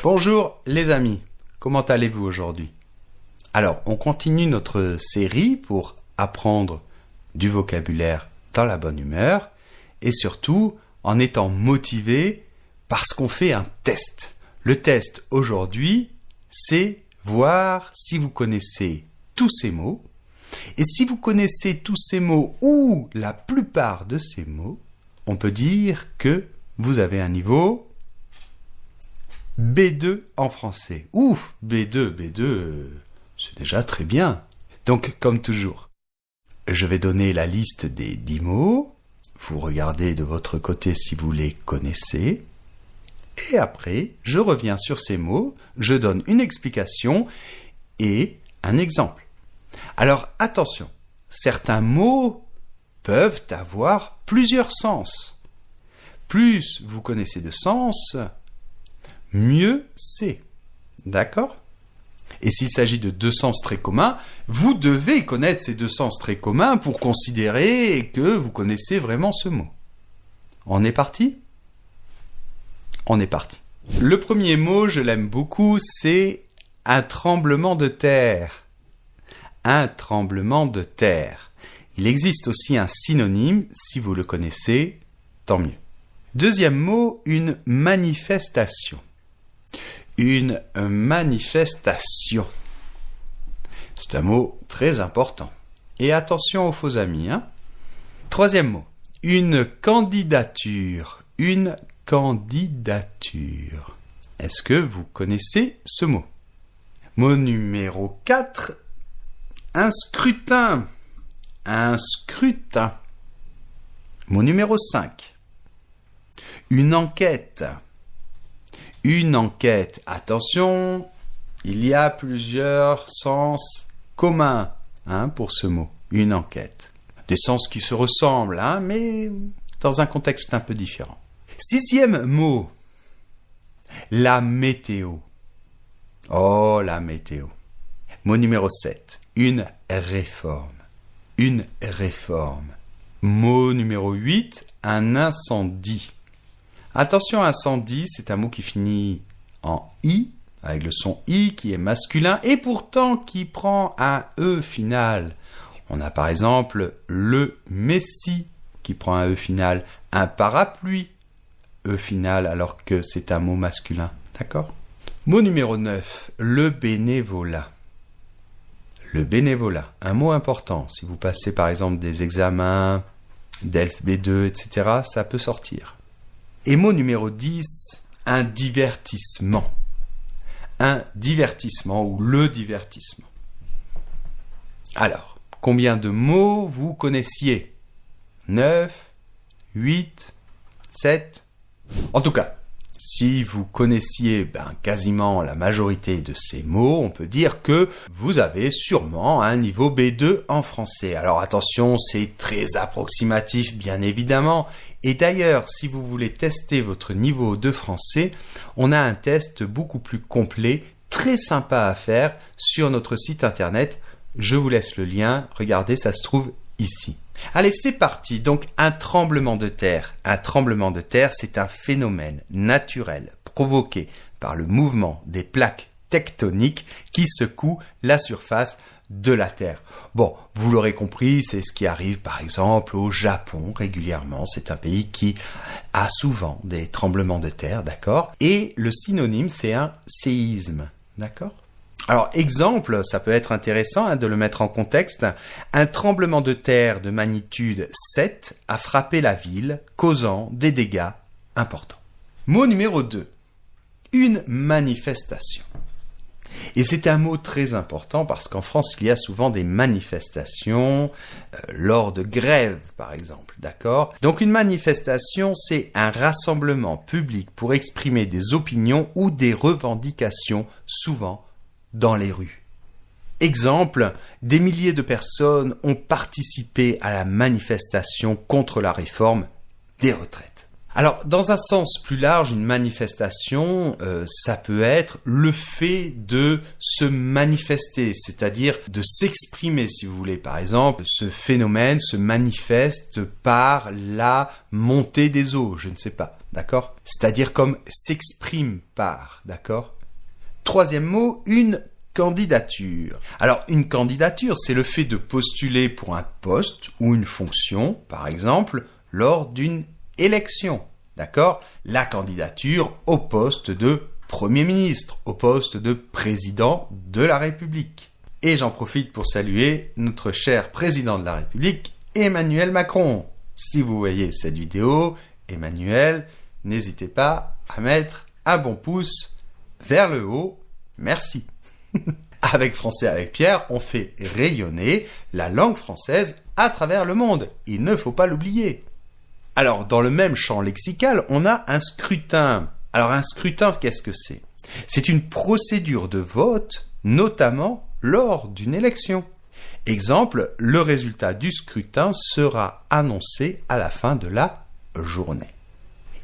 Bonjour les amis, comment allez-vous aujourd'hui? Alors, on continue notre série pour apprendre du vocabulaire dans la bonne humeur et surtout en étant motivé parce qu'on fait un test. Le test aujourd'hui, c'est voir si vous connaissez tous ces mots. Et si vous connaissez tous ces mots ou la plupart de ces mots, on peut dire que vous avez un niveau B2 en français. Ouf, B2, c'est déjà très bien. Donc, comme toujours, je vais donner la liste des 10 mots. Vous regardez de votre côté si vous les connaissez. Et après, je reviens sur ces mots, je donne une explication et un exemple. Alors, attention, certains mots peuvent avoir plusieurs sens. Plus vous connaissez de sens, mieux c'est. D'accord ? Et s'il s'agit de deux sens très communs, vous devez connaître ces deux sens très communs pour considérer que vous connaissez vraiment ce mot. On est parti ? On est parti. Le premier mot, je l'aime beaucoup, c'est un tremblement de terre. Un tremblement de terre. Il existe aussi un synonyme, si vous le connaissez, tant mieux. Deuxième mot, une manifestation. Une manifestation. C'est un mot très important. Et attention aux faux amis. Troisième mot, une candidature. Une candidature. Est-ce que vous connaissez ce mot? Mot numéro 4, un scrutin. Un scrutin. Mot numéro 5, une enquête. Une enquête. Attention, il y a plusieurs sens communs pour ce mot. Une enquête. Des sens qui se ressemblent, mais dans un contexte un peu différent. Sixième mot, la météo. Oh, la météo. Mot numéro 7, une réforme. Une réforme. Mot numéro 8, un incendie. Attention, incendie, c'est un mot qui finit en I, avec le son I qui est masculin et pourtant qui prend un E final. On a par exemple le Messie qui prend un E final, un parapluie, E final alors que c'est un mot masculin. D'accord ? Mot numéro 9, le bénévolat. Le bénévolat, un mot important. Si vous passez par exemple des examens, DELF B2, etc., ça peut sortir. Et mot numéro 10, un divertissement. Un divertissement ou le divertissement. Alors, combien de mots vous connaissiez? 9, 8, 7. En tout cas, si vous connaissiez quasiment la majorité de ces mots, on peut dire que vous avez sûrement un niveau B2 en français. Alors attention, c'est très approximatif bien évidemment. Et d'ailleurs, si vous voulez tester votre niveau de français, on a un test beaucoup plus complet, très sympa à faire sur notre site internet. Je vous laisse le lien, regardez, ça se trouve ici. Allez, c'est parti. Donc, un tremblement de terre. Un tremblement de terre, c'est un phénomène naturel provoqué par le mouvement des plaques tectoniques qui secouent la surface de la Terre. Bon, vous l'aurez compris, c'est ce qui arrive par exemple au Japon régulièrement. C'est un pays qui a souvent des tremblements de terre, d'accord? Et le synonyme, c'est un séisme, d'accord? Alors, exemple, ça peut être intéressant de le mettre en contexte. Un tremblement de terre de magnitude 7 a frappé la ville, causant des dégâts importants. Mot numéro 2. Une manifestation. Et c'est un mot très important parce qu'en France, il y a souvent des manifestations lors de grèves, par exemple, d'accord? Donc, une manifestation, c'est un rassemblement public pour exprimer des opinions ou des revendications, souvent dans les rues. Exemple, des milliers de personnes ont participé à la manifestation contre la réforme des retraites. Alors, dans un sens plus large, une manifestation, ça peut être le fait de se manifester, c'est-à-dire de s'exprimer, si vous voulez. Par exemple, ce phénomène se manifeste par la montée des eaux, je ne sais pas, d'accord? C'est-à-dire comme s'exprime par, d'accord? Troisième mot, une candidature. Alors, une candidature, c'est le fait de postuler pour un poste ou une fonction, par exemple, lors d'une élection, d'accord? La candidature au poste de Premier ministre, au poste de président de la République. Et j'en profite pour saluer notre cher président de la République, Emmanuel Macron. Si vous voyez cette vidéo, Emmanuel, n'hésitez pas à mettre un bon pouce vers le haut. Merci. Avec Français avec Pierre, on fait rayonner la langue française à travers le monde. Il ne faut pas l'oublier. Alors, dans le même champ lexical, on a un scrutin. Alors, un scrutin, qu'est-ce que c'est? C'est une procédure de vote, notamment lors d'une élection. Exemple, le résultat du scrutin sera annoncé à la fin de la journée.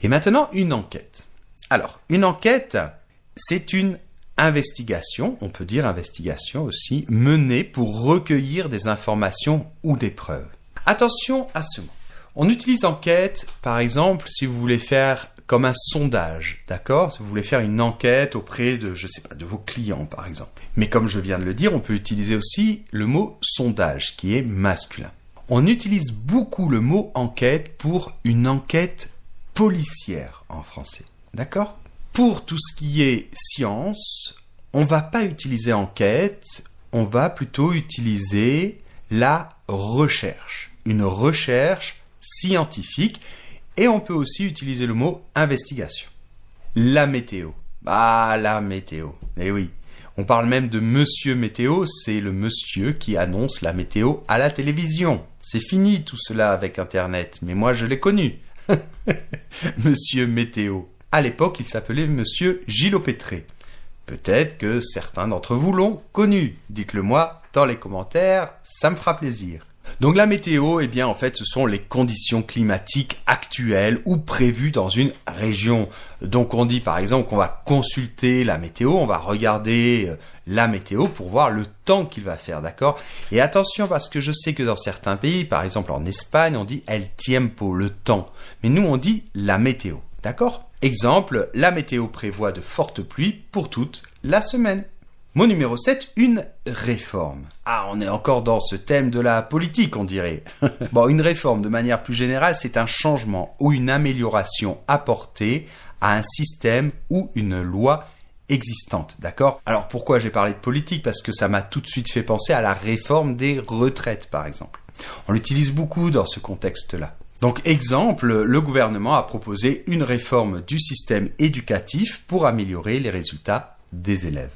Et maintenant, une enquête. Alors, une enquête, c'est une investigation, on peut dire investigation aussi, menée pour recueillir des informations ou des preuves. Attention à ce mot. On utilise enquête, par exemple, si vous voulez faire comme un sondage, d'accord? Si vous voulez faire une enquête auprès de, je sais pas, de vos clients, par exemple. Mais comme je viens de le dire, on peut utiliser aussi le mot sondage, qui est masculin. On utilise beaucoup le mot enquête pour une enquête policière en français, d'accord? Pour tout ce qui est science, on va pas utiliser enquête, on va plutôt utiliser la recherche. Une recherche scientifique, et on peut aussi utiliser le mot investigation. La météo. Ah, la météo. Eh oui. On parle même de Monsieur Météo, c'est le monsieur qui annonce la météo à la télévision. C'est fini tout cela avec Internet, mais moi je l'ai connu. Monsieur Météo. À l'époque, il s'appelait Monsieur Gillot-Pétré. Peut-être que certains d'entre vous l'ont connu. Dites-le moi dans les commentaires, ça me fera plaisir. Donc la météo, eh bien en fait, ce sont les conditions climatiques actuelles ou prévues dans une région. Donc on dit par exemple qu'on va consulter la météo, on va regarder la météo pour voir le temps qu'il va faire, d'accord? Et attention parce que je sais que dans certains pays, par exemple en Espagne, on dit el tiempo, le temps. Mais nous on dit la météo, d'accord? Exemple, la météo prévoit de fortes pluies pour toute la semaine. Mot numéro 7, une réforme. Ah, on est encore dans ce thème de la politique, on dirait. Bon, une réforme, de manière plus générale, c'est un changement ou une amélioration apportée à un système ou une loi existante, d'accord? Alors, pourquoi j'ai parlé de politique? Parce que ça m'a tout de suite fait penser à la réforme des retraites, par exemple. On l'utilise beaucoup dans ce contexte-là. Donc, exemple, le gouvernement a proposé une réforme du système éducatif pour améliorer les résultats des élèves.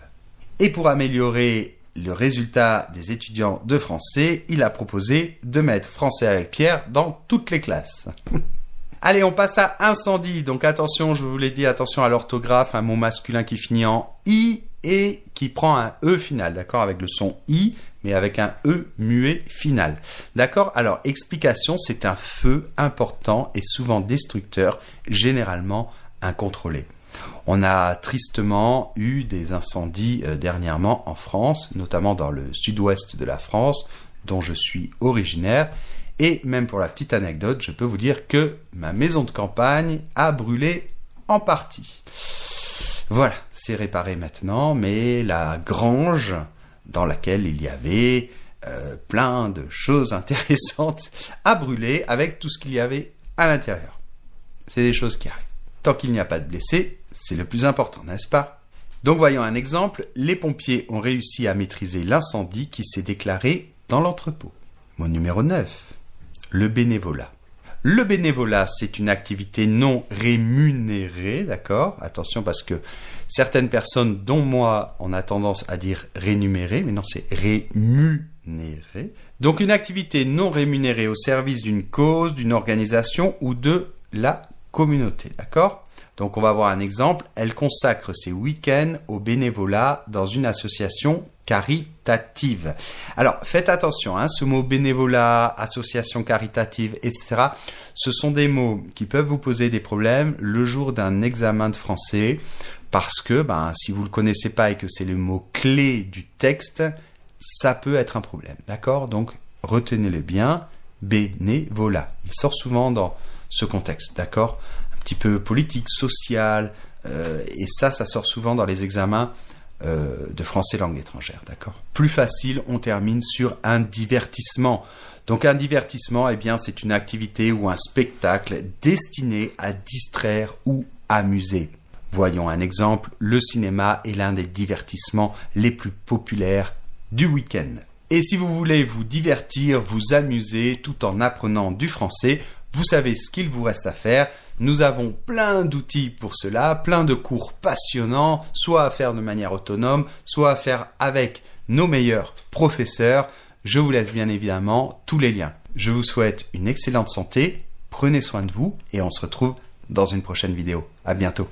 Et pour améliorer le résultat des étudiants de français, il a proposé de mettre Français avec Pierre dans toutes les classes. Allez, on passe à incendie. Donc attention, je vous l'ai dit, attention à l'orthographe, un mot masculin qui finit en I et qui prend un E final, d'accord, avec le son I, mais avec un E muet final. D'accord? Alors, explication, c'est un feu important et souvent destructeur, généralement incontrôlé. On a tristement eu des incendies dernièrement en France, notamment dans le sud-ouest de la France, dont je suis originaire. Et même pour la petite anecdote, je peux vous dire que ma maison de campagne a brûlé en partie. Voilà, c'est réparé maintenant, mais la grange dans laquelle il y avait plein de choses intéressantes a brûlé avec tout ce qu'il y avait à l'intérieur. C'est des choses qui arrivent. Tant qu'il n'y a pas de blessés, c'est le plus important, n'est-ce pas? Donc voyons un exemple. Les pompiers ont réussi à maîtriser l'incendie qui s'est déclaré dans l'entrepôt. Mot numéro 9. Le bénévolat. Le bénévolat, c'est une activité non rémunérée, d'accord? Attention parce que certaines personnes, dont moi, on a tendance à dire rémunérée, mais non, c'est rémunéré. Donc une activité non rémunérée au service d'une cause, d'une organisation ou de la communauté, d'accord? Donc on va voir un exemple. Elle consacre ses week-ends au bénévolat dans une association caritative. Alors, faites attention, ce mot bénévolat, association caritative, etc., ce sont des mots qui peuvent vous poser des problèmes le jour d'un examen de français, parce que si vous ne le connaissez pas et que c'est le mot clé du texte, ça peut être un problème, d'accord? Donc, retenez-le bien, bénévolat. Il sort souvent dans ce contexte, d'accord? Un petit peu politique, social, et ça sort souvent dans les examens de français langue étrangère, d'accord? Plus facile, on termine sur un divertissement. Donc un divertissement, c'est une activité ou un spectacle destiné à distraire ou amuser. Voyons un exemple, le cinéma est l'un des divertissements les plus populaires du week-end. Et si vous voulez vous divertir, vous amuser tout en apprenant du français, vous savez ce qu'il vous reste à faire. Nous avons plein d'outils pour cela, plein de cours passionnants, soit à faire de manière autonome, soit à faire avec nos meilleurs professeurs. Je vous laisse bien évidemment tous les liens. Je vous souhaite une excellente santé, prenez soin de vous et on se retrouve dans une prochaine vidéo. À bientôt.